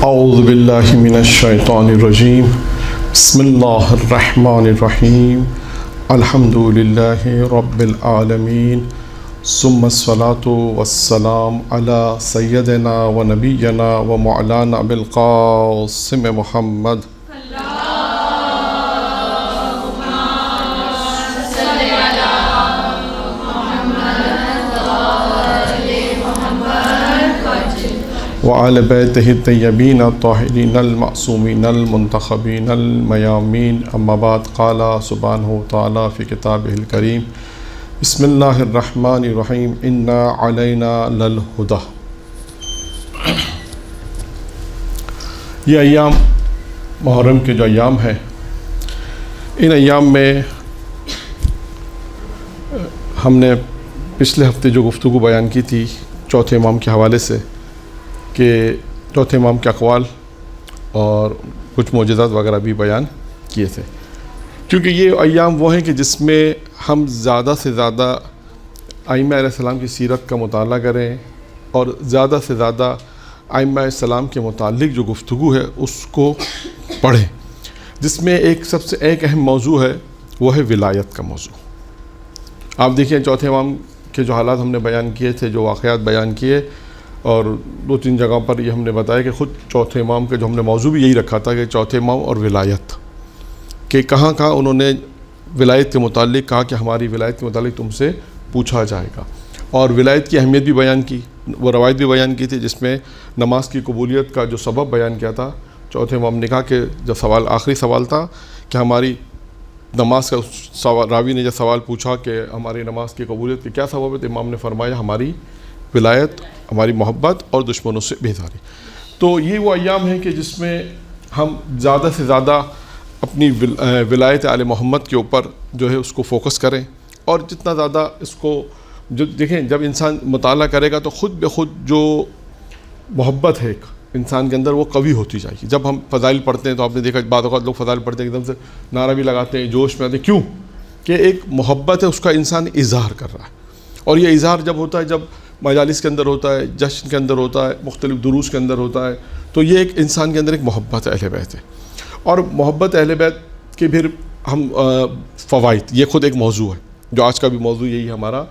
اعوذ باللہ من الشیطان الرجیم بسم اللہ الرحمن الرحیم الحمد للہ رب العالمین ثم الصلاة والسلام علی سیدنا و نبینا و مولانا ابی القاسم محمد وعلى بيته الطيبين الطاهرين المعصومين المنتخبين الميامين أما بعد قال سبحانه وتعالى في كتابه الكريم بسم الله الرحمن الرحيم إنا علينا للهدى. یہ ایام محرم کے جو ایام ہیں، ان ایام میں ہم نے پچھلے ہفتے جو گفتگو بیان کی تھی چوتھے امام کے حوالے سے کہ چوتھے امام کے اقوال اور کچھ معجزات وغیرہ بھی بیان کیے تھے، کیونکہ یہ ایام وہ ہیں کہ جس میں ہم زیادہ سے زیادہ ائمہ علیہ السلام کی سیرت کا مطالعہ کریں اور زیادہ سے زیادہ ائمہ علیہ السلام کے متعلق جو گفتگو ہے اس کو پڑھیں، جس میں سب سے ایک اہم موضوع ہے، وہ ہے ولایت کا موضوع. آپ دیکھیں چوتھے امام کے جو حالات ہم نے بیان کیے تھے، جو واقعات بیان کیے، اور 2-3 جگہوں پر یہ ہم نے بتایا کہ خود چوتھے امام کے جو ہم نے موضوع بھی یہی رکھا تھا کہ چوتھے امام اور ولایت، کہ کہاں کہاں انہوں نے ولایت کے متعلق کہا کہ ہماری ولایت کے متعلق تم سے پوچھا جائے گا، اور ولایت کی اہمیت بھی بیان کی، وہ روایت بھی بیان کی تھی جس میں نماز کی قبولیت کا جو سبب بیان کیا تھا. چوتھے امام نے کہا کہ جب آخری سوال تھا کہ ہماری نماز کا سوال، راوی نے جب سوال پوچھا کہ ہماری نماز کی قبولیت کے کیا سبب ہے، تو امام نے فرمایا ہماری ولایت، ہماری محبت اور دشمنوں سے بیزاری. تو یہ وہ ایام ہیں کہ جس میں ہم زیادہ سے زیادہ اپنی ولایت آل محمد کے اوپر جو ہے اس کو فوکس کریں، اور جتنا زیادہ اس کو دیکھیں، جب انسان مطالعہ کرے گا تو خود بخود جو محبت ہے ایک انسان کے اندر وہ قوی ہوتی جائے گی. جب ہم فضائل پڑھتے ہیں تو آپ نے دیکھا بعض اوقات لوگ فضائل پڑھتے ہیں ایک دم سے نعرہ بھی لگاتے ہیں، جوش میں آتے ہیں، کیوں کہ ایک محبت ہے، اس کا انسان اظہار کر رہا ہے. اور یہ اظہار جب ہوتا ہے، جب مجالس کے اندر ہوتا ہے، جشن کے اندر ہوتا ہے، مختلف دروس کے اندر ہوتا ہے، تو یہ ایک انسان کے اندر ایک محبت اہل بیت ہے. اور محبت اہل بیت کے پھر ہم فوائد، یہ خود ایک موضوع ہے، جو آج کا بھی موضوع یہی ہمارا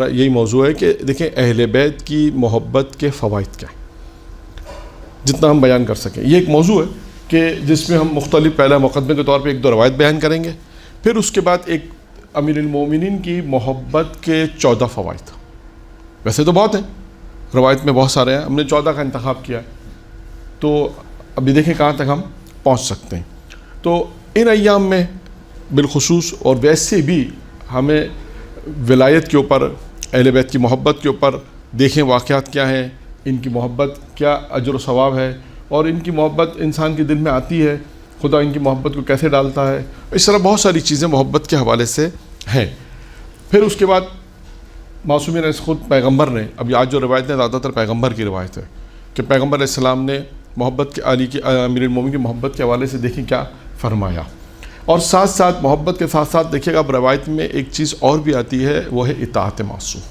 یہی موضوع ہے کہ دیکھیں اہل بیت کی محبت کے فوائد کیا ہیں، جتنا ہم بیان کر سکیں. یہ ایک موضوع ہے کہ جس میں ہم مختلف پہلا مقدمے کے طور پہ 1-2 روایت بیان کریں گے، پھر اس کے بعد ایک امیر المومنین کی محبت کے 14 فوائد. ویسے تو بہت ہیں، روایت میں بہت سارے ہیں، ہم نے 14 کا انتخاب کیا ہے، تو ابھی دیکھیں کہاں تک ہم پہنچ سکتے ہیں. تو ان ایام میں بالخصوص اور ویسے بھی ہمیں ولایت کے اوپر، اہل بیت کی محبت کے اوپر دیکھیں واقعات کیا ہیں، ان کی محبت کیا اجر و ثواب ہے، اور ان کی محبت انسان کے دل میں آتی ہے، خدا ان کی محبت کو کیسے ڈالتا ہے. اس طرح بہت ساری چیزیں محبت کے حوالے سے ہیں. پھر اس کے بعد معصومین خود پیغمبر نے، ابھی آج جو روایت ہے زیادہ تر پیغمبر کی روایت ہے کہ پیغمبر علیہ السلام نے محبت کے امیر المومنین کی محبت کے حوالے سے دیکھیں کیا فرمایا. اور ساتھ ساتھ محبت کے ساتھ ساتھ دیکھیے گا اب روایت میں ایک چیز اور بھی آتی ہے، وہ ہے اطاعت معصوم.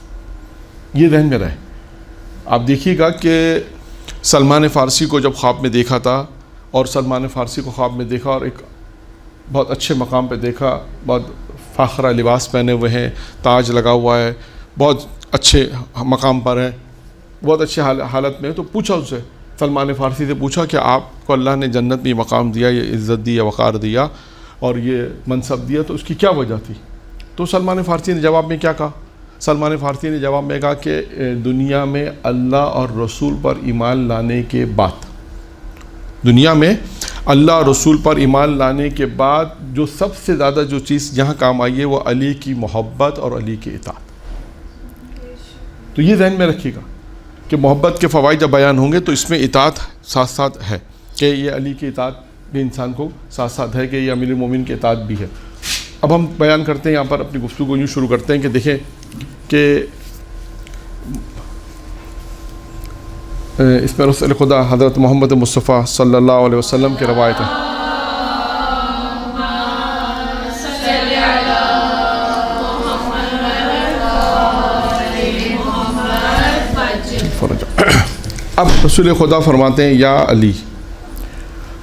یہ ذہن میں رہے. آپ دیکھیے گا کہ سلمان فارسی کو جب خواب میں دیکھا تھا، اور سلمان فارسی کو خواب میں دیکھا اور ایک بہت اچھے مقام پہ دیکھا، بہت فاخرہ لباس پہنے ہوئے ہیں، تاج لگا ہوا ہے، بہت اچھے مقام پر ہیں، بہت اچھے حالت میں. تو پوچھا اس سے، سلمان فارسی سے پوچھا کہ آپ کو اللہ نے جنت میں یہ مقام دیا، یہ عزت دی، یہ وقار دیا اور یہ منصب دیا، تو اس کی کیا وجہ تھی؟ تو سلمان فارسی نے جواب میں کیا کہا؟ سلمان فارسی نے جواب میں کہا کہ دنیا میں اللہ اور رسول پر ایمان لانے کے بعد، دنیا میں اللہ اور رسول پر ایمان لانے کے بعد جو سب سے زیادہ جو چیز یہاں کام آئی ہے وہ علی کی محبت اور علی کی اطاعت. تو یہ ذہن میں رکھیے گا کہ محبت کے فوائد جب بیان ہوں گے تو اس میں اطاعت ساتھ ساتھ ہے، کہ یہ علی کی اطاعت بھی انسان کو ساتھ ساتھ ہے، کہ یہ امیر المومنین کی اطاعت بھی ہے. اب ہم بیان کرتے ہیں، یہاں پر اپنی گفتگو یوں شروع کرتے ہیں کہ دیکھیں کہ اس میں رسول خدا حضرت محمد مصطفیٰ صلی اللہ علیہ وسلم کی روایت ہے. اب رسول خدا فرماتے ہیں یا علی،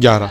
11,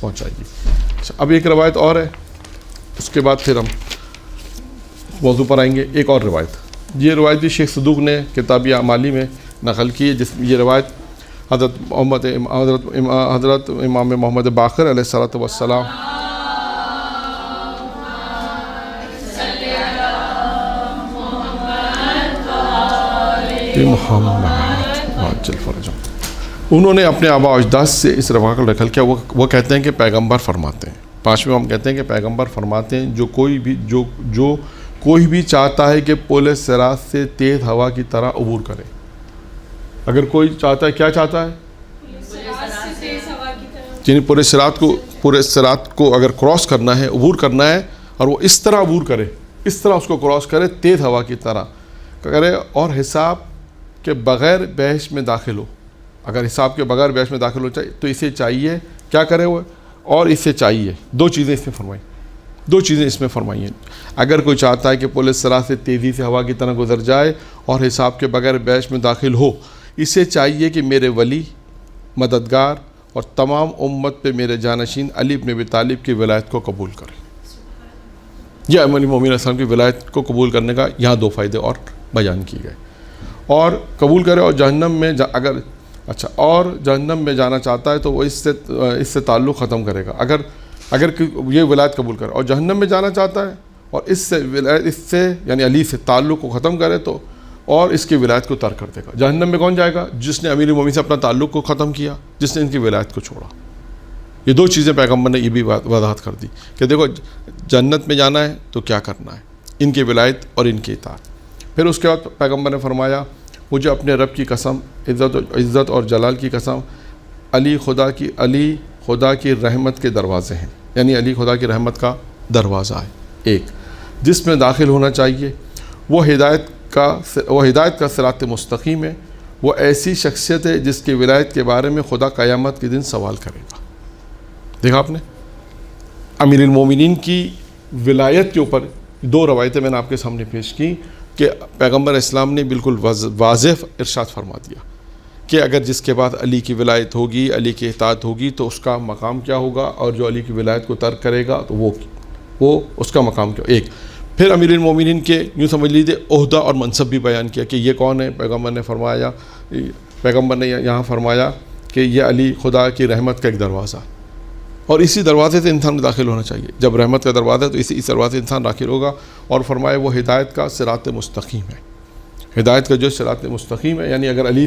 پہنچائے گی۔ اب ایک روایت اور ہے، اس کے بعد پھر ہم موضوع پر آئیں گے۔ ایک اور روایت، یہ روایت بھی شیخ صدوق نے کتاب اعمالی میں نقل کی ہے، جس یہ روایت حضرت امام محمد باقر علیہ الصلوۃ والسلام انہوں نے اپنے آباء و اجداد سے اس روایت کو نقل کیا۔ وہ کہتے ہیں کہ پیغمبر فرماتے ہیں، پانچویں ہم کہتے ہیں کہ پیغمبر فرماتے ہیں، جو کوئی بھی چاہتا ہے کہ پل صراط سے تیز ہوا کی طرح عبور کرے۔ اگر کوئی چاہتا ہے، کیا چاہتا ہے؟ یعنی پورے صراط کو اگر کراس کرنا ہے، عبور کرنا ہے، اور وہ اس طرح عبور کرے، اس طرح اس کو کراس کرے، تیز ہوا کی طرح کرے، اور حساب کے بغیر بحث میں داخل ہو۔ اگر حساب کے بغیر بحث میں داخل ہو چاہیے تو اسے چاہیے کیا کرے وہ، اور اسے چاہیے دو چیزیں اس میں فرمائی ہیں۔ اگر کوئی چاہتا ہے کہ پل صراط سے تیزی سے ہوا کی طرح گزر جائے اور حساب کے بغیر بحث میں داخل ہو، اسے چاہیے کہ میرے ولی، مددگار اور تمام امت پہ میرے جانشین علی بن ابی طالب کی ولایت کو قبول کرے۔ یہ امیر المومنین علیہ السلام کی ولایت کو قبول کرنے کا یہاں دو فائدے اور بیان کیے گئے۔ اور قبول کرے، اور جہنم میں اور جہنم میں جانا چاہتا ہے تو وہ اس سے تعلق ختم کرے گا۔ اگر یہ ولایت قبول کرے اور جہنم میں جانا چاہتا ہے اور اس سے یعنی علی سے تعلق کو ختم کرے تو اور اس کی ولایت کو ترک کر دے گا۔ جہنم میں کون جائے گا؟ جس نے امیر المومنین سے اپنا تعلق کو ختم کیا، جس نے ان کی ولایت کو چھوڑا۔ یہ دو چیزیں پیغمبر نے یہ بھی وضاحت کر دی کہ دیکھو جنت میں جانا ہے تو کیا کرنا ہے، ان کی ولایت اور ان کی اطاعت۔ پھر اس کے بعد پیغمبر نے فرمایا، مجھے اپنے رب کی قسم، عزت اور جلال کی قسم، علی خدا کی رحمت کے دروازے ہیں، یعنی علی خدا کی رحمت کا دروازہ ہے ایک، جس میں داخل ہونا چاہیے۔ وہ ہدایت کا صراط مستقیم ہے، وہ ایسی شخصیت ہے جس کی ولایت کے بارے میں خدا قیامت کے دن سوال کرے گا۔ دیکھا آپ نے، امیر المومنین کی ولایت کے اوپر دو روایتیں میں نے آپ کے سامنے پیش کی کہ پیغمبر اسلام نے بالکل واضح ارشاد فرما دیا کہ اگر جس کے بعد علی کی ولایت ہوگی، علی کی اطاعت ہوگی تو اس کا مقام کیا ہوگا، اور جو علی کی ولایت کو ترک کرے گا تو وہ اس کا مقام کیا۔ ایک پھر امیر المومنین کے یوں سمجھ لیجیے عہدہ اور منصب بھی بیان کیا کہ یہ کون ہے۔ پیغمبر نے یہاں فرمایا کہ یہ علی خدا کی رحمت کا ایک دروازہ، اور اسی دروازے سے انسان داخل ہونا چاہیے۔ جب رحمت کا دروازہ ہے تو اس دروازے سے انسان داخل ہوگا، اور فرمایا وہ ہدایت کا صراط مستقیم ہے۔ ہدایت کا جو صراط مستقیم ہے، یعنی اگر علی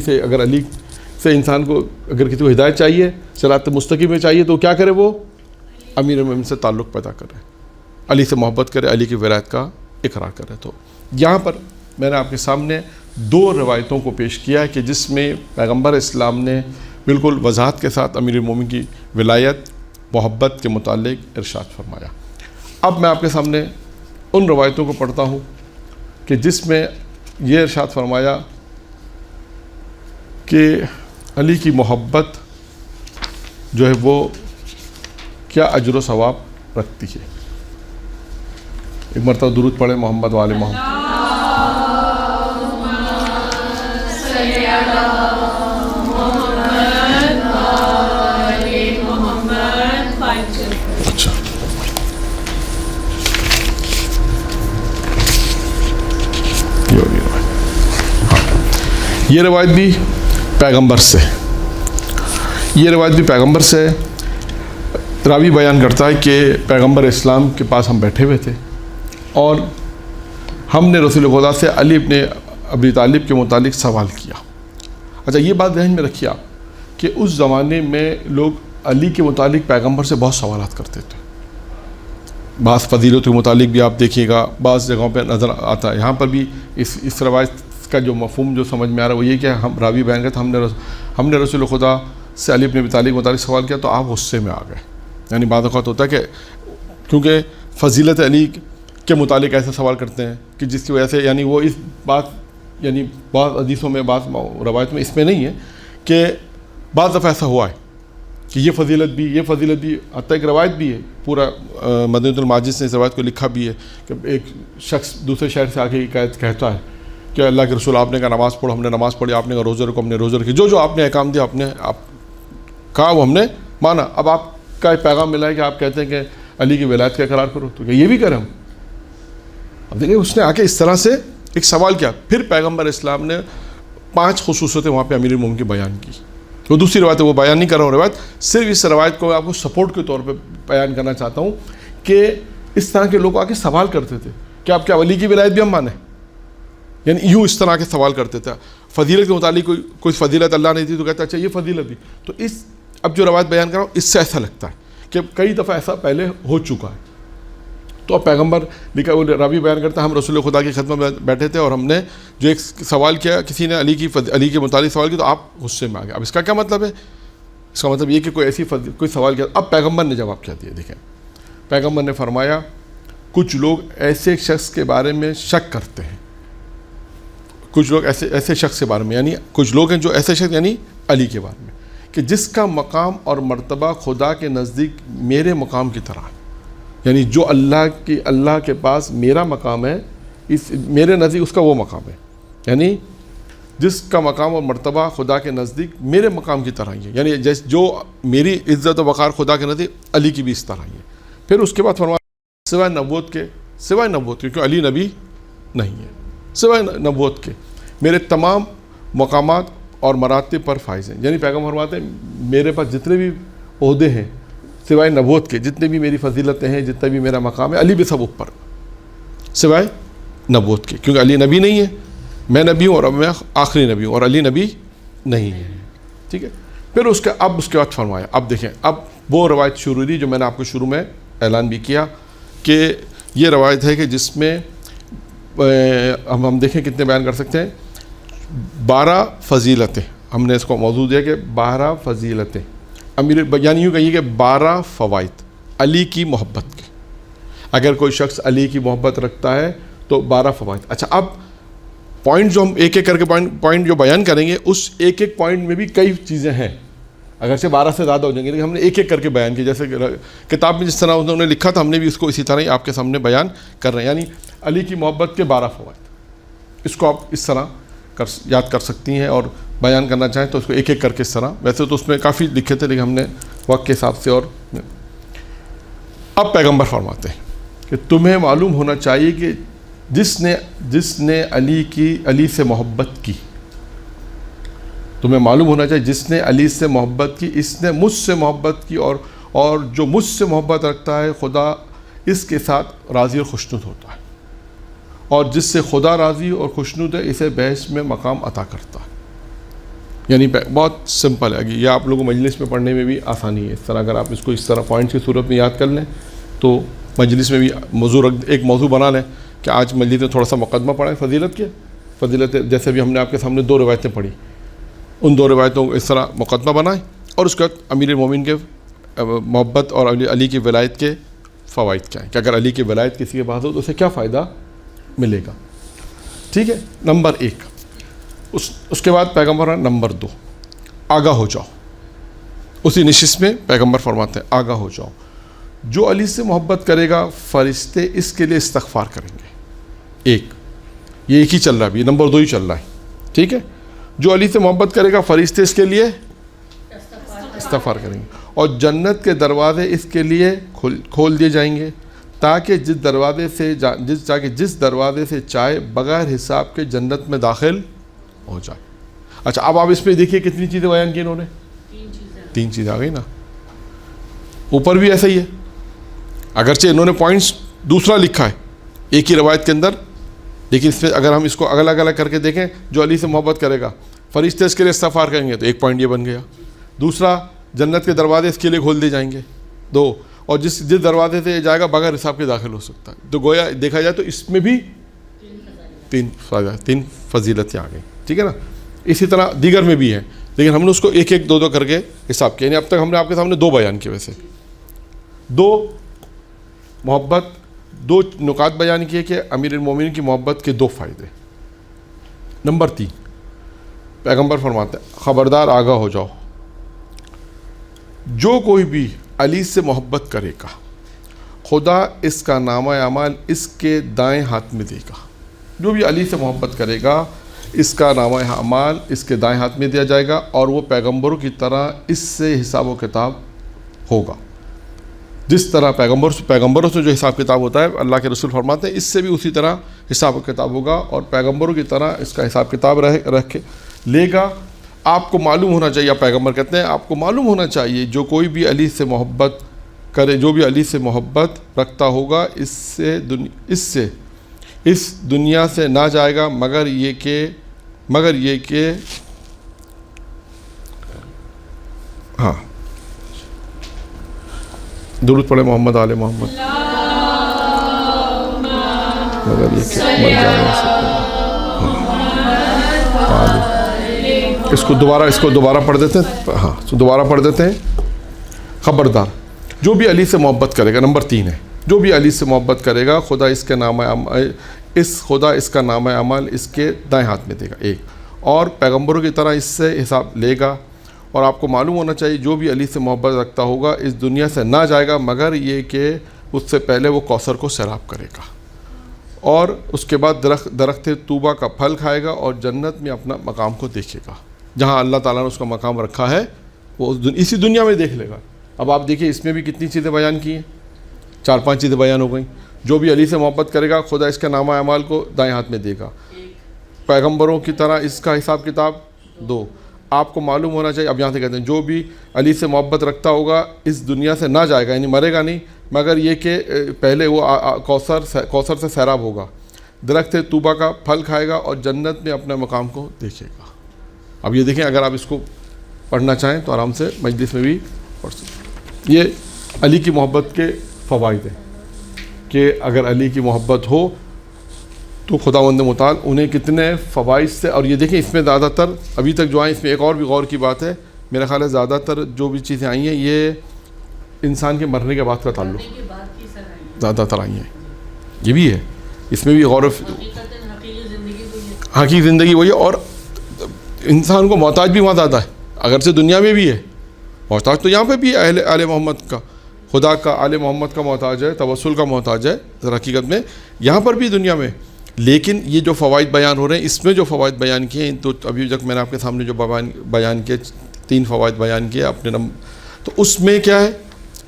سے انسان کو اگر کسی کو ہدایت چاہیے، صراط مستقیم میں چاہیے تو کیا کرے، وہ امیر المومنین سے تعلق پیدا کرے، علی سے محبت کرے، علی کی ولایت کا اقرار کرے۔ تو یہاں پر میں نے آپ کے سامنے دو روایتوں کو پیش کیا ہے کہ جس میں پیغمبر اسلام نے بالکل وضاحت کے ساتھ امیر المومنین کی ولایت، محبت کے متعلق ارشاد فرمایا۔ اب میں آپ کے سامنے ان روایتوں کو پڑھتا ہوں کہ جس میں یہ ارشاد فرمایا کہ علی کی محبت جو ہے وہ کیا اجر و ثواب رکھتی ہے۔ ایک مرتبہ درود پڑھیں محمد و آل محمد۔ اچھا، یہ روایت بھی پیغمبر سے راوی بیان کرتا ہے کہ پیغمبر اسلام کے پاس ہم بیٹھے ہوئے تھے اور ہم نے رسول خدا سے علی ابن ابی طالب کے متعلق سوال کیا۔ اچھا، یہ بات ذہن میں رکھیے آپ کہ اس زمانے میں لوگ علی کے متعلق پیغمبر سے بہت سوالات کرتے تھے۔ بعض فضیلت کے متعلق بھی آپ دیکھیے گا، بعض جگہوں پہ نظر آتا ہے۔ یہاں پر بھی اس روایت کا جو مفہوم جو سمجھ میں آ رہا ہے وہ یہ کہ ہم راوی بیان کرتے ہم نے رسول خدا سے علی ابن ابی طالب کے متعلق سوال کیا تو آپ غصے میں آ گئے۔ یعنی بعض اوقات ہوتا ہے کہ کیونکہ فضیلت علی کے متعلق ایسا سوال کرتے ہیں کہ جس کی وجہ سے یعنی وہ اس بات یعنی بعض حدیثوں میں بعض روایت میں اس میں نہیں ہے کہ بعض دفعہ ایسا ہوا ہے کہ یہ فضیلت بھی حتیٰ ایک روایت بھی ہے، پورا مدینۃ الماجد نے اس روایت کو لکھا بھی ہے کہ ایک شخص دوسرے شہر سے آ کے کہتا ہے کہ اللہ کے رسول آپ نے کہا نماز پڑھو، ہم نے نماز پڑھی، آپ نے کہا روزہ رکھو، ہم نے روزہ رکھی، جو آپ نے احکام دیا آپ کہا وہ ہم نے مانا، اب آپ کا پیغام ملا ہے کہ آپ کہتے ہیں کہ علی کی ولایت کا اقرار کرو، تو کیا یہ بھی کریں ہم؟ اب دیکھیں اس نے آ کے اس طرح سے ایک سوال کیا. پھر پیغمبر اسلام نے 5 خصوصیتیں وہاں پہ امیر المومنین کی بیان کی. وہ دوسری روایت ہے، وہ بیان نہیں کر رہا ہوں روایت، صرف اس روایت کو آپ کو سپورٹ کے طور پہ بیان کرنا چاہتا ہوں کہ اس طرح کے لوگ آ کے سوال کرتے تھے کہ آپ کیا ولی کی ولایت بھی ہم مانیں؟ یعنی یوں اس طرح کے سوال کرتے تھے. فضیلت کے متعلق کوئی فضیلت اللہ نے دی تو کہتا ہے اچھا یہ فضیلت دی. تو اس اب جو روایت بیان کر رہا ہوں اس سے ایسا لگتا ہے کہ کئی دفعہ ایسا پہلے ہو چکا ہے. تو اب پیغمبر لکھا وہ راوی بیان کرتا ہے ہم رسول خدا کی خدمت میں بیٹھے تھے اور ہم نے جو ایک سوال کیا، کسی نے علی کے متعلق سوال کیا تو آپ غصے میں آ گئے. اب اس کا کیا مطلب ہے؟ اس کا مطلب یہ کہ کوئی سوال کیا. اب پیغمبر نے جواب کیا دیا. دیکھیں پیغمبر نے فرمایا کچھ لوگ ایسے شخص کے بارے میں شک کرتے ہیں، کچھ لوگ ایسے شخص کے بارے میں، یعنی کچھ لوگ ہیں جو ایسے شخص یعنی علی کے بارے میں کہ جس کا مقام اور مرتبہ خدا کے نزدیک میرے مقام کی طرح ہے. یعنی جو اللہ کے پاس میرا مقام ہے میرے نزدیک اس کا وہ مقام ہے. یعنی جس کا مقام اور مرتبہ خدا کے نزدیک میرے مقام کی طرح ہی ہے. یعنی جو میری عزت و وقار خدا کے نزدیک علی کی بھی اس طرح ہی ہے. پھر اس کے بعد فرمایا سوائے نبوت کے کیونکہ علی نبی نہیں ہے، سوائے نبوت کے میرے تمام مقامات اور مراتب پر فائز ہیں. یعنی پیغمبر فرماتے ہیں میرے پاس جتنے بھی عہدے ہیں سوائے نبوت کے، جتنے بھی میری فضیلتیں ہیں، جتنا بھی میرا مقام ہے، علی بھی سب اوپر سوائے نبوت کے، کیونکہ علی نبی نہیں ہے. میں نبی ہوں اور اب میں آخری نبی ہوں اور علی نبی نہیں ہے. ٹھیک ہے. پھر اس کے بعد فرمایا اب دیکھیں اب وہ روایت شروع ہوئی جو میں نے آپ کو شروع میں اعلان بھی کیا کہ یہ روایت ہے کہ جس میں ہم دیکھیں کتنے بیان کر سکتے ہیں. 12 فضیلتیں ہم نے اس کو موضوع دیا کہ 12 فضیلتیں یعنی یوں کہیے کہ 12 فوائد علی کی محبت کے. اگر کوئی شخص علی کی محبت رکھتا ہے تو 12 فوائد. اچھا اب پوائنٹ جو ہم ایک ایک کر کے پوائنٹ جو بیان کریں گے اس ایک ایک پوائنٹ میں بھی کئی چیزیں ہیں، اگرچہ 12 سے زیادہ ہو جائیں گے لیکن ہم نے ایک ایک کر کے بیان کیا. جیسے کتاب میں جس طرح انہوں نے لکھا تھا ہم نے بھی اس کو اسی طرح ہی آپ کے سامنے بیان کر رہے ہیں. یعنی علی کی محبت کے 12 فوائد، اس کو آپ اس طرح یاد کر سکتی ہیں اور بیان کرنا چاہیں تو اس کو ایک ایک کر کے اس طرح. ویسے تو اس میں کافی لکھے تھے لیکن ہم نے وقت کے حساب سے. اور اب پیغمبر فرماتے ہیں کہ تمہیں معلوم ہونا چاہیے کہ جس نے علی سے محبت کی، تمہیں معلوم ہونا چاہیے جس نے علی سے محبت کی اس نے مجھ سے محبت کی، اور جو مجھ سے محبت رکھتا ہے خدا اس کے ساتھ راضی اور خوشنود ہوتا ہے، اور جس سے خدا راضی اور خوشنود ہے اسے بحث میں مقام عطا کرتا ہے. یعنی بہت سمپل ہے، یہ آپ لوگوں کو مجلس میں پڑھنے میں بھی آسانی ہے. اس طرح اگر آپ اس کو اس طرح پوائنٹ کی صورت میں یاد کر لیں تو مجلس میں بھی ایک موضوع بنا لیں کہ آج مجلس میں تھوڑا سا مقدمہ پڑھیں فضیلت جیسے بھی ہم نے آپ کے سامنے 2 روایتیں پڑھی، ان 2 روایتوں کو اس طرح مقدمہ بنائیں اور اس کے بعد امیر المومنین کے محبت اور علی کی ولایت کے فوائد کیا ہیں کہ اگر علی کی ولایت کسی کے پاس ہو تو اسے کیا فائدہ ملے گا. ٹھیک ہے. نمبر 1. اس کے بعد پیغمبر نمبر 2 آگاہ ہو جاؤ. اسی نشست میں پیغمبر فرماتے ہیں آگاہ ہو جاؤ، جو علی سے محبت کرے گا فرشتے اس کے لیے استغفار کریں گے. یہ ایک ہی چل رہا ہے ابھی، نمبر 2 ہی چل رہا ہے. ٹھیک ہے. جو علی سے محبت کرے گا فرشتے اس کے لیے استغفار کریں گے اور جنت کے دروازے اس کے لیے کھول دیے جائیں گے تاکہ جس دروازے سے چاہے بغیر حساب کے جنت میں داخل ہو جائے. اچھا اب آپ اس پہ دیکھیے کتنی چیزیں بیان کی انہوں نے. 3 چیزیں آ گئی نا. اوپر بھی ایسا ہی ہے، اگرچہ انہوں نے پوائنٹس دوسرا لکھا ہے ایک ہی روایت کے اندر، لیکن اس میں اگر ہم اس کو الگ الگ کر کے دیکھیں جو علی سے محبت کرے گا فرشتے اس کے لیے استغفار کریں گے تو ایک پوائنٹ یہ بن گیا. دوسرا جنت کے دروازے اس کے لیے کھول دیے جائیں گے 2، اور جس دروازے سے جائے گا بغیر حساب کے داخل ہو سکتا ہے. تو گویا دیکھا جائے تو اس میں بھی 3 فضیلتیں آ گئیں. ٹھیک ہے نا. اسی طرح دیگر میں بھی ہیں لیکن ہم نے اس کو ایک 2 کر کے حساب کیا. یعنی اب تک ہم نے آپ کے سامنے 2 بیان کیے، ویسے 2 محبت 2 نکات بیان کیے کہ امیر المومنین کی محبت کے 2 فائدے. نمبر 3 پیغمبر فرماتے ہیں خبردار آگاہ ہو جاؤ، جو کوئی بھی علی سے محبت کرے گا خدا اس کا نامہ اعمال اس کے دائیں ہاتھ میں دے گا. جو بھی علی سے محبت کرے گا اس کا نامہ اعمال اس کے دائیں ہاتھ میں دیا جائے گا اور وہ پیغمبروں کی طرح اس سے حساب و کتاب ہوگا. جس طرح پیغمبروں سے جو حساب کتاب ہوتا ہے، اللہ کے رسول فرماتے ہیں اس سے بھی اسی طرح حساب کتاب ہوگا، اور پیغمبروں کی طرح اس کا حساب کتاب رکھ کے لے گا۔ آپ کو معلوم ہونا چاہیے، پیغمبر کہتے ہیں آپ کو معلوم ہونا چاہیے جو کوئی بھی علی سے محبت کرے، جو بھی علی سے محبت رکھتا ہوگا اس دنیا سے نہ جائے گا مگر یہ کہ ہاں درود پڑھے محمد آل محمد، مگر یہ کہ مر جائے گا۔ اس کو دوبارہ پڑھ دیتے ہیں، ہاں دوبارہ پڑھ دیتے ہیں۔ خبردار جو بھی علی سے محبت کرے گا، نمبر 3 ہے، جو بھی علی سے محبت کرے گا خدا اس کا نام عمل اس کے دائیں ہاتھ میں دے گا، ایک، اور پیغمبروں کی طرح اس سے حساب لے گا۔ اور آپ کو معلوم ہونا چاہیے جو بھی علی سے محبت رکھتا ہوگا اس دنیا سے نہ جائے گا مگر یہ کہ اس سے پہلے وہ کوثر کو سیراب کرے گا، اور اس کے بعد درخت طوبہ کا پھل کھائے گا اور جنت میں اپنا مقام کو دیکھے گا۔ جہاں اللہ تعالیٰ نے اس کا مقام رکھا ہے وہ اسی دنیا میں دیکھ لے گا۔ اب آپ دیکھیے اس میں بھی کتنی چیزیں بیان کی ہیں، 4-5 چیزیں بیان ہو گئیں۔ جو بھی علی سے محبت کرے گا خدا اس کے نامہ اعمال کو دائیں ہاتھ میں دے گا، پیغمبروں کی طرح اس کا حساب کتاب 2۔ آپ کو معلوم ہونا چاہیے، اب یہاں سے کہتے ہیں جو بھی علی سے محبت رکھتا ہوگا اس دنیا سے نہ جائے گا، یعنی مرے گا نہیں مگر یہ کہ پہلے وہ کوثر سے سیراب ہوگا، درخت طوبہ کا پھل کھائے گا اور جنت میں اپنے مقام کو دیکھے گا۔ اب یہ دیکھیں، اگر آپ اس کو پڑھنا چاہیں تو آرام سے مجلس میں بھی پڑھ سکتے۔ یہ علی کی محبت کے فوائد ہیں کہ اگر علی کی محبت ہو تو خداوند متعال انہیں کتنے فوائد سے، اور یہ دیکھیں اس میں زیادہ تر ابھی تک جو آئیں اس میں ایک اور بھی غور کی بات ہے، میرا خیال ہے زیادہ تر جو بھی چیزیں آئی ہیں یہ انسان کے مرنے کے بعد کا تعلق زیادہ تر آئی ہیں، یہ بھی ہے، اس میں بھی غور حقیقی زندگی وہی ہے، اور انسان کو محتاج بھی وہاں زیادہ ہے، اگرچہ دنیا میں بھی ہے محتاج، تو یہاں پہ بھی آل محمد کا، خدا کا، آل محمد کا محتاج ہے، توسل کا محتاج ہے در حقیقت میں یہاں پر بھی دنیا میں۔ لیکن یہ جو فوائد بیان ہو رہے ہیں، اس میں جو فوائد بیان کیے ہیں، تو ابھی تک میں نے آپ کے سامنے جو بیان کیے 3 فوائد بیان کیے اپنے تو اس میں کیا ہے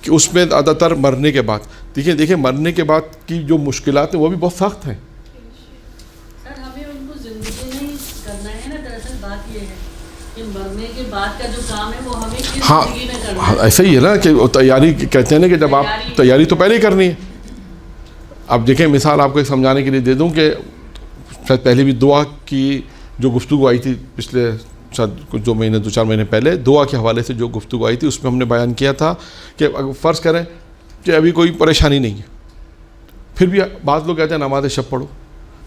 کہ اس میں زیادہ تر مرنے کے بعد دیکھیں مرنے کے بعد کی جو مشکلات ہیں وہ بھی بہت سخت ہیں۔ سر ہمیں ان کو زندگی نہیں کرنا ہے نا، دراصل بات یہ ہے کہ مرنے کے بعد کا جو کام ہے وہ ہمیں کس زندگی میں کرنا ہے۔ ایسا ہی ہے نا کہ تیاری کہتے ہیں نا کہ جب آپ تیاری تو پہلے ہی کرنی ہے۔ اب دیکھیں مثال آپ کو ایک سمجھانے کے لیے دے دوں کہ شاید پہلے بھی دعا کی جو گفتگو آئی تھی پچھلے شاید کچھ 2-4 مہینے پہلے، دعا کے حوالے سے جو گفتگو آئی تھی اس میں ہم نے بیان کیا تھا کہ فرض کریں کہ ابھی کوئی پریشانی نہیں ہے، پھر بھی بعض لوگ کہتے ہیں نماز شب پڑھو،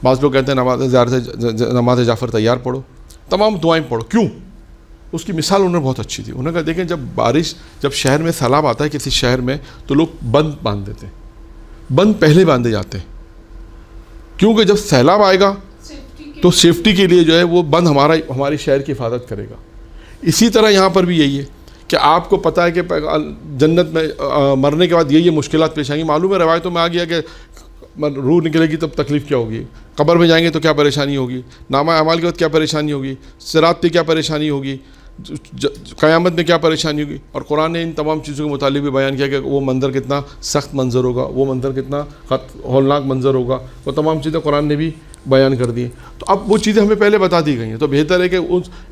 بعض لوگ کہتے ہیں نماز جعفر تیار پڑھو، تمام دعائیں پڑھو۔ کیوں؟ اس کی مثال انہوں نے بہت اچھی تھی۔ انہوں نے کہا دیکھیں جب شہر میں سیلاب آتا ہے کسی شہر میں تو لوگ بند باندھ دیتے ہیں، بند پہلے باندھے جاتے ہیں، کیونکہ جب سیلاب آئے گا تو سیفٹی کے لیے جو ہے وہ بند ہماری شہر کی حفاظت کرے گا۔ اسی طرح یہاں پر بھی یہی ہے کہ آپ کو پتہ ہے کہ جنت میں مرنے کے بعد یہ مشکلات پیش آئیں گی۔ معلوم ہے روایتوں میں آ گیا کہ روح نکلے گی تب تکلیف کیا ہوگی، قبر میں جائیں گے تو کیا پریشانی ہوگی، نامہ اعمال کے وقت کیا پریشانی ہوگی، صراط پہ کیا پریشانی ہوگی، قیامت میں کیا پریشانی ہوگی۔ اور قرآن نے ان تمام چیزوں کے متعلق بھی بیان کیا کہ وہ منظر کتنا سخت منظر ہوگا، وہ منظر کتنا ہولناک منظر ہوگا، وہ تمام چیزیں قرآن نے بھی بیان کر دی ہیں۔ تو اب وہ چیزیں ہمیں پہلے بتا دی گئی ہیں، تو بہتر ہے کہ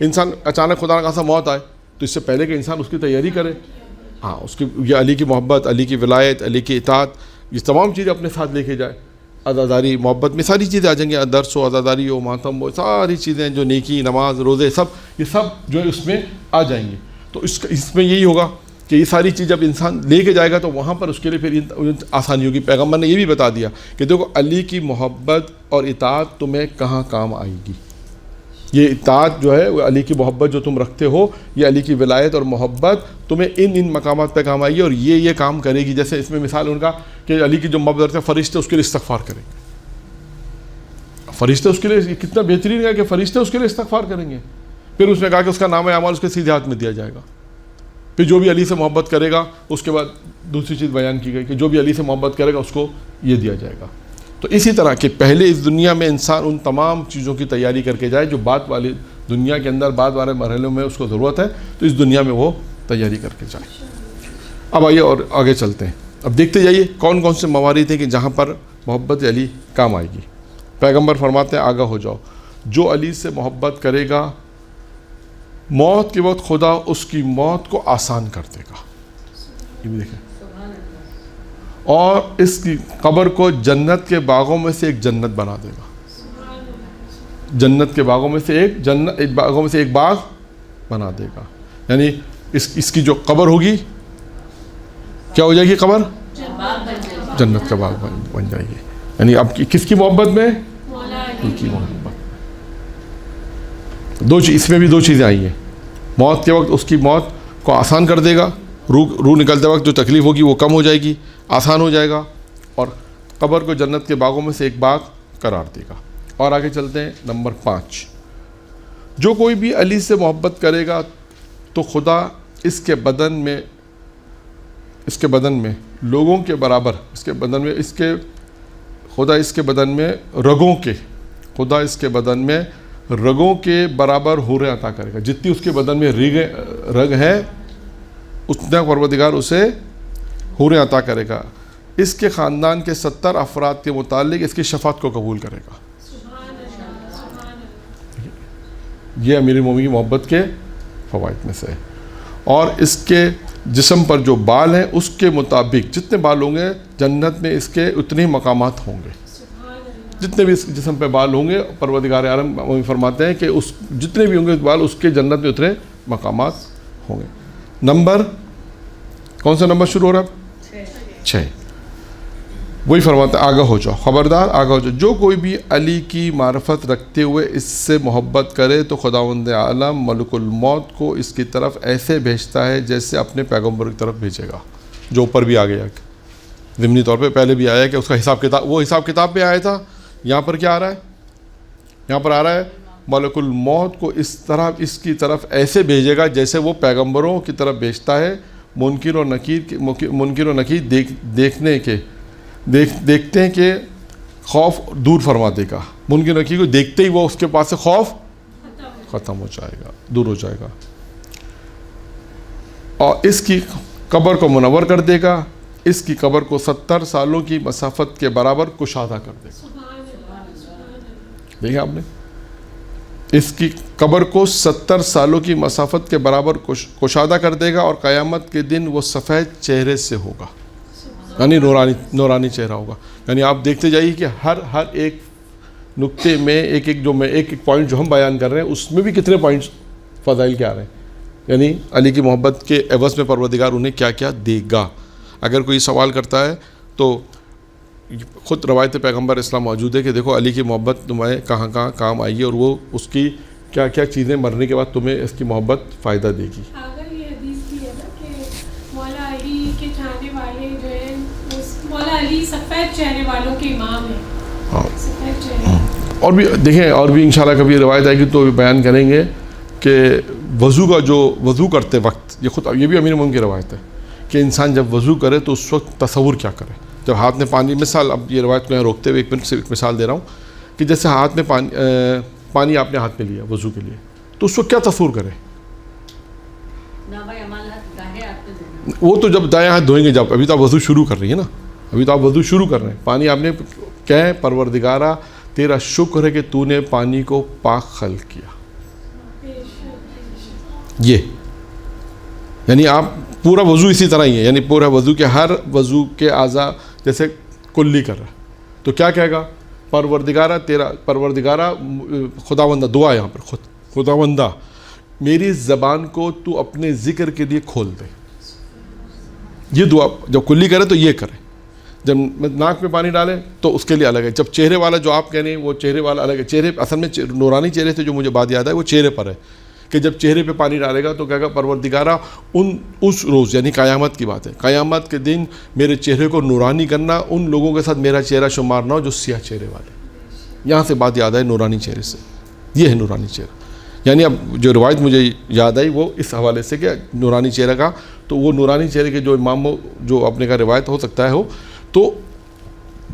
انسان اچانک خدا نخواستہ موت آئے تو اس سے پہلے کہ انسان اس کی تیاری کرے، ہاں اس کی یہ علی کی محبت، علی کی ولایت، علی کی اطاعت، یہ تمام چیزیں اپنے ساتھ لے کے جائے۔ عزاداری محبت میں ساری چیزیں آ جائیں گی، درس و عزاداری و ماتم و ساری چیزیں جو نیکی، نماز، روزے، یہ سب جو ہے اس میں آ جائیں گی۔ تو اس میں یہی ہوگا کہ یہ ساری چیز جب انسان لے کے جائے گا تو وہاں پر اس کے لیے پھر آسانی ہوگی۔ پیغمبر نے یہ بھی بتا دیا کہ دیکھو علی کی محبت اور اطاعت تمہیں کہاں کام آئے گی، یہ اطاعت جو ہے وہ علی کی محبت جو تم رکھتے ہو، یہ علی کی ولایت اور محبت تمہیں ان مقامات پہ کام آئے گی اور یہ کام کرے گی۔ جیسے اس میں مثال ان کا کہ علی کی جو محبت رکھتے ہیں فرشتے اس کے لیے استغفار کریں گے، فرشتے اس کے لیے کتنا بہترین ہے کہ فرشتے اس کے لیے استغفار کریں گے۔ پھر اس نے کہا کہ اس کا نام اعمال اس کے سیدھے ہاتھ میں دیا جائے گا۔ پھر جو بھی علی سے محبت کرے گا، اس کے بعد دوسری چیز بیان کی گئی کہ جو بھی علی سے محبت کرے گا اس کو یہ دیا جائے گا۔ تو اسی طرح کہ پہلے اس دنیا میں انسان ان تمام چیزوں کی تیاری کر کے جائے جو بعد والی دنیا کے اندر بعد والے مرحلوں میں اس کو ضرورت ہے، تو اس دنیا میں وہ تیاری کر کے جائے۔ اب آئیے اور آگے چلتے ہیں، اب دیکھتے جائیے کون کون سے موارد ہیں کہ جہاں پر محبت علی کام آئے گی. پیغمبر فرماتے ہیں آگاہ ہو جاؤ, جو علی سے محبت کرے گا موت کے وقت خدا اس کی موت کو آسان کر دے گا. یہ بھی دیکھیں, اور اس کی قبر کو جنت کے باغوں میں سے ایک جنت بنا دے گا. جنت کے باغوں میں سے ایک باغ بنا دے گا. یعنی اس کی جو قبر ہوگی کیا ہو جائے گی؟ قبر جنت کا باغ بن جائے گی. یعنی اب کس کی محبت میں؟ ان کی محبت. اس میں بھی دو چیزیں آئی ہیں. موت کے وقت اس کی موت کو آسان کر دے گا, روح نکلتے وقت جو تکلیف ہوگی وہ کم ہو جائے گی, آسان ہو جائے گا, اور قبر کو جنت کے باغوں میں سے ایک باغ قرار دے گا. اور آگے چلتے ہیں نمبر 5. جو کوئی بھی علی سے محبت کرے گا تو خدا اس کے بدن میں لوگوں کے برابر خدا اس کے بدن میں رگوں کے برابر حوریں عطا کرے گا. جتنی اس کے بدن میں رگ ہیں اتنا پروردگار اسے حوریں عطا کرے گا. اس کے خاندان کے 70 افراد کے متعلق اس کی شفاعت کو قبول کرے گا. یہ امیر المومنین کی محبت کے فوائد میں سے ہے. اور اس کے جسم پر جو بال ہیں اس کے مطابق جتنے بال ہوں گے جنت میں اس کے اتنے ہی مقامات ہوں گے. جتنے بھی اس جسم پہ بال ہوں گے پروردگار عالم فرماتے ہیں کہ جتنے بھی ہوں گے بال اس کے جنت میں اتنے مقامات ہوں گے. نمبر کون سا نمبر شروع ہو رہا ہے؟ 6. وہی فرماتا ہے آگاہ ہو جاؤ, خبردار آگاہ ہو جاؤ. جو کوئی بھی علی کی معرفت رکھتے ہوئے اس سے محبت کرے تو خداوند عالم ملک الموت کو اس کی طرف ایسے بھیجتا ہے جیسے اپنے پیغمبر کی طرف بھیجے گا. جو اوپر بھی آ گیا ضمنی طور پہ پہلے بھی آیا کہ اس کا حساب کتاب پہ آیا تھا. یہاں پر کیا آ رہا ہے؟ یہاں پر آ رہا ہے ملک الموت کو اس کی طرف ایسے بھیجے گا جیسے وہ پیغمبروں کی طرف بھیجتا ہے. منکر و نکیر دیکھتے ہیں کہ خوف دور فرما دے گا. منکر و نکیر کو دیکھتے ہی وہ اس کے پاس سے خوف ختم ہو جائے گا, دور ہو جائے گا, اور اس کی قبر کو منور کر دے گا. اس کی قبر کو 70 سالوں کی مسافت کے برابر کشادہ کر دے گا. دیکھیں آپ نے, اس کی قبر کو 70 سالوں کی مسافت کے برابر کشادہ کر دے گا, اور قیامت کے دن وہ سفید چہرے سے ہوگا, یعنی نورانی چہرہ ہوگا. یعنی آپ دیکھتے جائیے کہ ہر ایک نقطے میں ایک پوائنٹ جو ہم بیان کر رہے ہیں اس میں بھی کتنے پوائنٹس فضائل کے آ رہے ہیں. یعنی علی کی محبت کے عوض میں پروردگار انہیں کیا کیا دے گا. اگر کوئی سوال کرتا ہے تو خود روایت پیغمبر اسلام موجود ہے کہ دیکھو علی کی محبت تمہیں کہاں کہاں کام آئی ہے, اور وہ اس کی کیا کیا چیزیں مرنے کے بعد تمہیں اس کی محبت فائدہ دے گی. اگر یہ حدیث بھی ہے نا کہ مولا علی کے چاہنے والے جو ہیں مولا علی سفید چہرے والوں کے امام ہیں. ہاں, سفید چہرے. اور بھی دیکھیں, اور بھی انشاءاللہ کبھی روایت آئے گی تو بیان کریں گے کہ وضو کرتے وقت یہ بھی امیر المومنین کی روایت ہے کہ انسان جب وضو کرے تو اس وقت تصور کیا کرے. جب ہاتھ میں پانی, مثال اب یہ روایت کو یہاں روکتے ہوئے ایک مثال دے رہا ہوں کہ جیسے ہاتھ میں پانی آپ نے ہاتھ میں لیا وضو کے لیے, تو اس وقت کیا تصور کرے؟ وہ تو جب دائیں ہاتھ دھوئیں گے, جب ابھی تو آپ وضو شروع کر رہی ہیں نا, ابھی تو آپ وضو شروع کر رہے ہیں, پانی آپ نے کہیں پروردگارہ تیرا شکر ہے کہ تو نے پانی کو پاک خلق کیا. یہ یعنی آپ پورا وضو اسی طرح ہی ہے, یعنی پورا وضو کے ہر وضو کے اعضاء جیسے کلی کر رہا ہے تو کیا کہے گا؟ پروردگارہ خداوندہ, دعا یہاں پر خداوندہ میری زبان کو تو اپنے ذکر کے لیے کھول دے. یہ دعا جب کلی کرے تو یہ کرے. جب ناک میں پانی ڈالے تو اس کے لیے الگ ہے. جب چہرے والا جو آپ کہہ رہے ہیں وہ چہرے والا الگ ہے. چہرے اصل میں نورانی چہرے سے جو مجھے بات یاد ہے وہ چہرے پر ہے کہ جب چہرے پہ پانی ڈالے گا تو کہے گا پروردگارہ اس روز, یعنی قیامت کی بات ہے, قیامت کے دن میرے چہرے کو نورانی کرنا, ان لوگوں کے ساتھ میرا چہرہ شمار نہ ہو جو سیاہ چہرے والے. یہاں سے بات یاد آئے نورانی چہرے سے, یہ ہے نورانی چہرہ. یعنی اب جو روایت مجھے یاد آئی وہ اس حوالے سے کہ نورانی چہرہ کا, تو وہ نورانی چہرے کے جو امام جو اپنے کا روایت ہو سکتا ہے ہو, تو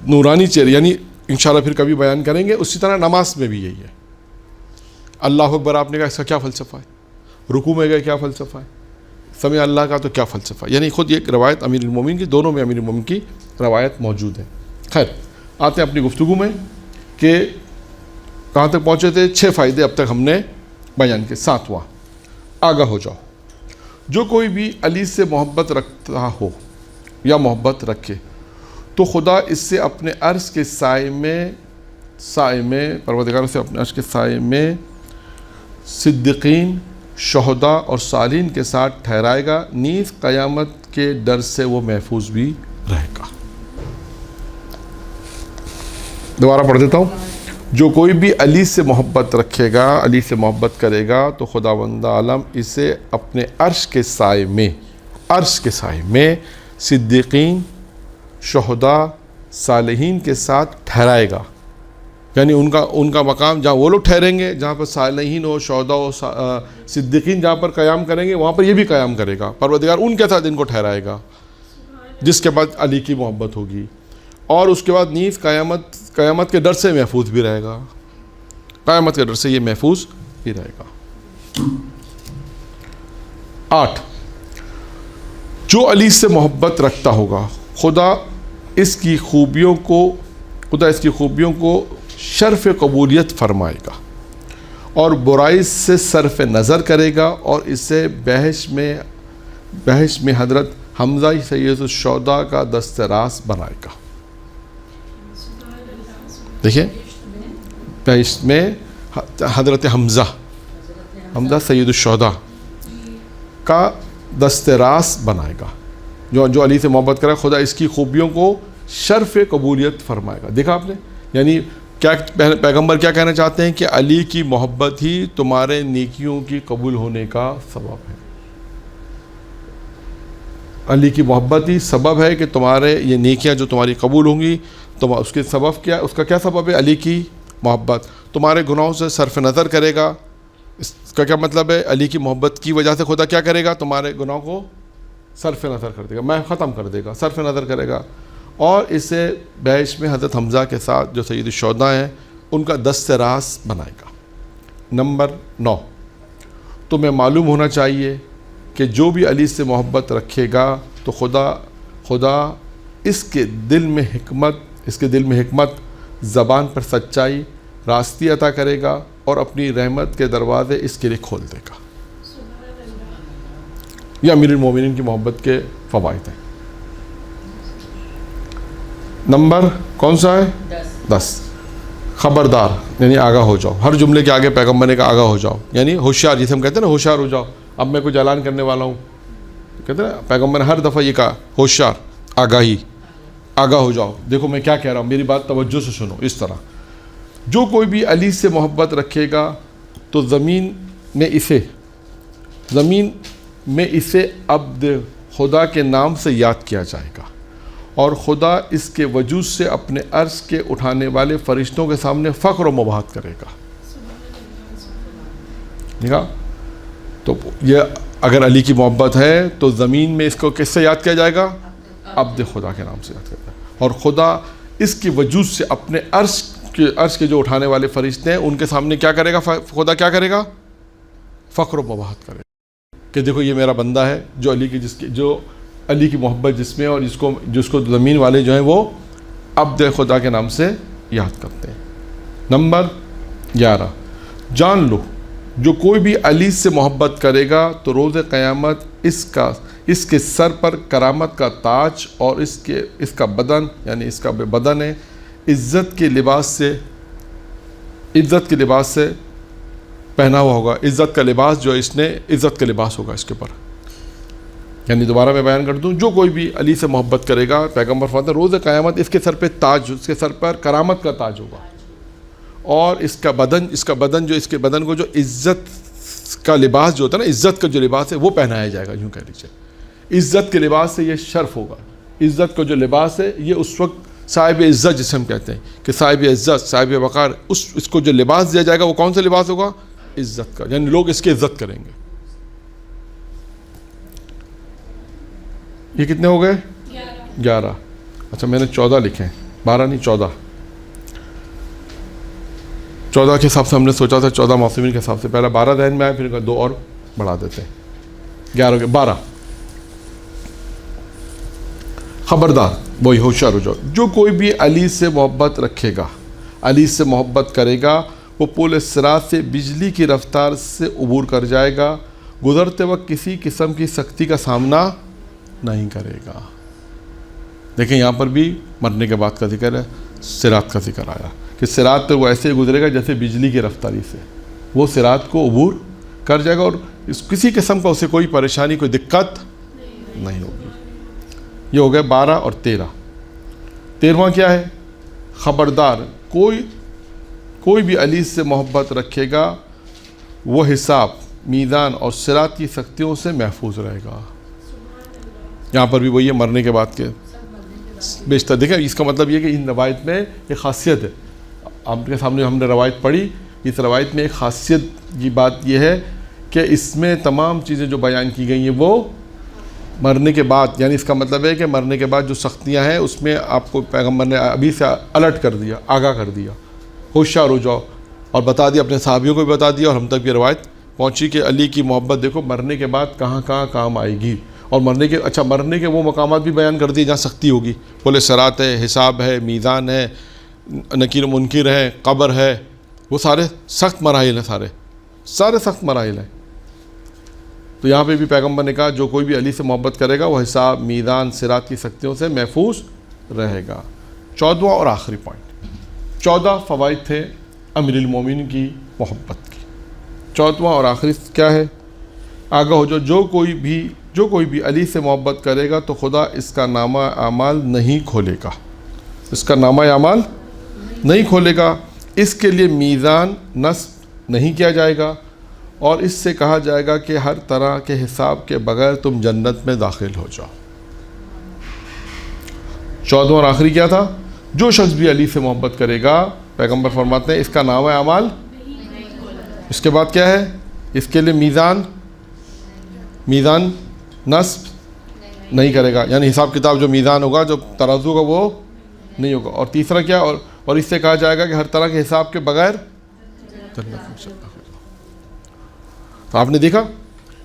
نورانی چہرے یعنی انشاءاللہ پھر کبھی بیان کریں گے. اسی طرح نماز میں بھی یہی ہے. اللہ اکبر آپ نے کہا اس کا کیا فلسفہ ہے, رکوع میں گئے کیا فلسفہ ہے, سمع اللہ کا تو کیا فلسفہ. یعنی خود یہ روایت امیر المومنین کی، دونوں میں امیر المومنین کی روایت موجود ہے. خیر آتے ہیں اپنی گفتگو میں کہ کہاں تک پہنچے تھے. 6 فائدے اب تک ہم نے بیان کیے. 7واں، آگاہ ہو جاؤ. جو کوئی بھی علی سے محبت رکھتا ہو یا محبت رکھے تو خدا اس سے اپنے عرش کے سائے میں پروردگار سے اپنے عرش کے سائے میں صدیقین، شہداء اور صالحین کے ساتھ ٹھہرائے گا، نیز قیامت کے ڈر سے وہ محفوظ بھی رہے گا. دوبارہ پڑھ دیتا ہوں. جو کوئی بھی علی سے محبت رکھے گا، علی سے محبت کرے گا تو خداوند عالم اسے اپنے عرش کے سائے میں صدیقین، شہداء، صالحین کے ساتھ ٹھہرائے گا. یعنی ان کا مقام جہاں وہ لوگ ٹھہریں گے، جہاں پر صالحین ہو، شہداء ہو، صدیقین جہاں پر قیام کریں گے، وہاں پر یہ بھی قیام کرے گا. پروردگار ان کے ساتھ ان کو ٹھہرائے گا جس کے بعد علی کی محبت ہوگی. اور اس کے بعد نیز قیامت کے ڈر سے محفوظ بھی رہے گا. قیامت کے ڈر سے یہ محفوظ بھی رہے گا. 8، جو علی سے محبت رکھتا ہوگا خدا اس کی خوبیوں کو شرف قبولیت فرمائے گا اور برائی سے صرف نظر کرے گا اور اسے بحث میں حضرت حمزہ سید الشہداء کا دست راست بنائے گا. دیکھیں بحث میں حضرت حمزہ سید الشہداء کا دست راست بنائے گا. جو علی سے محبت کرے خدا اس کی خوبیوں کو شرف قبولیت فرمائے گا. دیکھا آپ نے، یعنی کیا پیغمبر کیا کہنا چاہتے ہیں کہ علی کی محبت ہی تمہارے نیکیوں کی قبول ہونے کا سبب ہے. علی کی محبت ہی سبب ہے کہ تمہارے یہ نیکیاں جو تمہاری قبول ہوں گی. اس کے سبب کیا، اس کا کیا سبب ہے؟ علی کی محبت. تمہارے گناہوں سے صرف نظر کرے گا. اس کا کیا مطلب ہے؟ علی کی محبت کی وجہ سے خدا کیا کرے گا؟ تمہارے گناہوں کو صرف نظر کر دے گا، میں ختم کر دے گا، صرف نظر کرے گا. اور اسے بحث میں حضرت حمزہ کے ساتھ جو سید الشہداء ہیں ان کا دست راست بنائے گا. نمبر 9، تمہیں معلوم ہونا چاہیے کہ جو بھی علی سے محبت رکھے گا تو خدا اس کے دل میں حکمت، زبان پر سچائی، راستی عطا کرے گا اور اپنی رحمت کے دروازے اس کے لیے کھول دے گا. یہ امیر المومنین کی محبت کے فوائد ہیں. نمبر کون سا ہے؟ 10، خبردار یعنی آگاہ ہو جاؤ. ہر جملے کے آگے پیغمبر نے کہا آگاہ ہو جاؤ، یعنی ہوشیار، جسے ہم کہتے ہیں نا ہوشیار ہو جاؤ. اب میں کچھ اعلان کرنے والا ہوں، کہتے ہیں نا پیغمبر نے ہر دفعہ یہ کہا ہوشیار، آگاہ ہو جاؤ. دیکھو میں کیا کہہ رہا ہوں، میری بات توجہ سے سنو. اس طرح جو کوئی بھی علی سے محبت رکھے گا تو زمین میں اسے عبد خدا کے نام سے یاد کیا جائے گا اور خدا اس کے وجود سے اپنے عرش کے اٹھانے والے فرشتوں کے سامنے فخر و مباہت کرے گا. دیکھا تو یہ اگر علی کی محبت ہے تو زمین میں اس کو کس سے یاد کیا جائے گا؟ عبد خدا کے نام سے یاد کیا جائے گا. اور خدا اس کے وجود سے اپنے عرش کے جو اٹھانے والے فرشتے ہیں ان کے سامنے کیا کرے گا؟ خدا کیا کرے گا؟ فخر و مباہت کرے گا کہ دیکھو یہ میرا بندہ ہے جو علی کی محبت جس میں، اور جس کو زمین والے جو ہیں وہ عبد خدا کے نام سے یاد کرتے ہیں. نمبر 11، جان لو جو کوئی بھی علی سے محبت کرے گا تو روز قیامت اس کے سر پر کرامت کا تاج اور اس کا بدن، یعنی اس کا بدن ہے، عزت کے لباس سے پہنا ہوا ہوگا. عزت کا لباس جو عزت کا لباس ہوگا اس کے پر. یعنی دوبارہ میں بیان کر دوں، جو کوئی بھی علی سے محبت کرے گا، پیغمبر فرماتے ہیں روز قیامت اس کے سر پہ تاج، اس کے سر پر کرامت کا تاج ہوگا. اور اس کا بدن جو اس کے بدن کو جو عزت کا لباس جو ہوتا ہے نا، عزت کا جو لباس ہے وہ پہنایا جائے گا. یوں کہہ لیجیے عزت کے لباس سے یہ شرف ہوگا. عزت کا جو لباس ہے یہ اس وقت صاحب عزت جسے ہم کہتے ہیں کہ صاحب عزت، صاحب وقار، اس کو جو لباس دیا جائے گا وہ کون سا لباس ہوگا؟ عزت کا. یعنی لوگ اس کی عزت کریں گے. یہ کتنے ہو گئے؟ 11. اچھا میں نے 14 لکھے ہیں، 12 نہیں 14. 14 کے حساب سے ہم نے سوچا تھا 14 معصومین کے حساب سے، پہلا 12 ذہن میں آئے، پھر 2 اور بڑھا دیتے ہیں. 11 ہو گئے. 12 خبردار وہی ہوشیار ہو جاؤ، جو کوئی بھی علی سے محبت رکھے گا، علی سے محبت کرے گا، وہ پل صراط سے بجلی کی رفتار سے عبور کر جائے گا، گزرتے وقت کسی قسم کی سختی کا سامنا نہیں کرے گا۔ دیکھیں یہاں پر بھی مرنے کے بعد کا ذکر ہے، صراط کا ذکر آیا کہ صراط پہ وہ ایسے ہی گزرے گا جیسے بجلی کی رفتاری سے، وہ صراط کو عبور کر جائے گا اور کسی قسم کا اسے کوئی پریشانی، کوئی دقت نہیں ہوگی۔ یہ ہو گئے 12 اور 13۔ 13واں کیا ہے؟ خبردار کوئی بھی علی سے محبت رکھے گا وہ حساب، میزان اور صراط کی سختیوں سے محفوظ رہے گا۔ یہاں پر بھی وہی ہے، مرنے کے بعد کے بیشتر۔ دیکھیں اس کا مطلب یہ کہ ان روایت میں ایک خاصیت ہے، آپ کے سامنے ہم نے روایت پڑھی، اس روایت میں ایک خاصیت کی بات یہ ہے کہ اس میں تمام چیزیں جو بیان کی گئی ہیں وہ مرنے کے بعد، یعنی اس کا مطلب ہے کہ مرنے کے بعد جو سختیاں ہیں اس میں آپ کو پیغمبر نے ابھی سے الرٹ کر دیا، آگاہ کر دیا، ہوشیار ہو جاؤ، اور بتا دیا، اپنے صحابیوں کو بھی بتا دیا، اور ہم تک یہ روایت پہنچی کہ علی کی محبت دیکھو مرنے کے بعد کہاں کہاں کام آئے گی، اور مرنے کے وہ مقامات بھی بیان کر دیے جہاں سختی ہوگی، بولے صراط ہے، حساب ہے، میزان ہے، نکیر منکر ہے، قبر ہے، وہ سارے سخت مراحل ہیں، سارے سخت مراحل ہیں۔ تو یہاں پہ بھی پیغمبر نے کہا جو کوئی بھی علی سے محبت کرے گا وہ حساب، میزان، صراط کی سختیوں سے محفوظ رہے گا۔ 14واں اور آخری پوائنٹ، 14 فوائد تھے امیر المومنین کی محبت کی۔ 14واں اور آخری کیا ہے؟ آگاہ ہو جو کوئی بھی علی سے محبت کرے گا تو خدا اس کا نامہ اعمال نہیں کھولے گا، اس کا نامہ اعمال نہیں کھولے گا، اس کے لیے میزان نصب نہیں کیا جائے گا، اور اس سے کہا جائے گا کہ ہر طرح کے حساب کے بغیر تم جنت میں داخل ہو جاؤ۔ 14واں اور آخری کیا تھا؟ جو شخص بھی علی سے محبت کرے گا، پیغمبر فرماتے ہیں اس کا نامہ اعمال، اس کے بعد کیا ہے؟ اس کے لیے میزان نصب نہیں کرے گا، یعنی حساب کتاب جو میزان ہوگا، جو ترازو کا، وہ نہیں ہوگا، اور تیسرا کیا؟ اور اس سے کہا جائے گا کہ ہر طرح کے حساب کے بغیر جنت میں۔ تو آپ نے دیکھا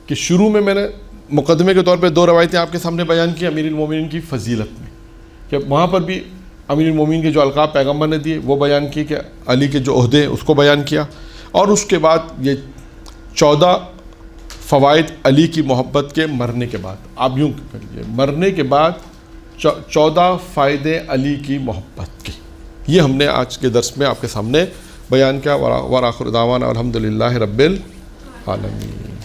کہ شروع میں نے مقدمے کے طور پہ 2 روایتیں آپ کے سامنے بیان کی امیر المومنین کی فضیلت میں، کہ وہاں پر بھی امیر المومنین کے جو القاب پیغمبر نے دیے وہ بیان کی، کہ علی کے جو عہدے اس کو بیان کیا، اور اس کے بعد یہ 14 فوائد علی کی محبت کے مرنے کے بعد۔ آپ یوں کریے، مرنے کے بعد 14 فائدے علی کی محبت کے، یہ ہم نے آج کے درس میں آپ کے سامنے بیان کیا۔ وآخر دعوانا الحمدللہ رب العالمین۔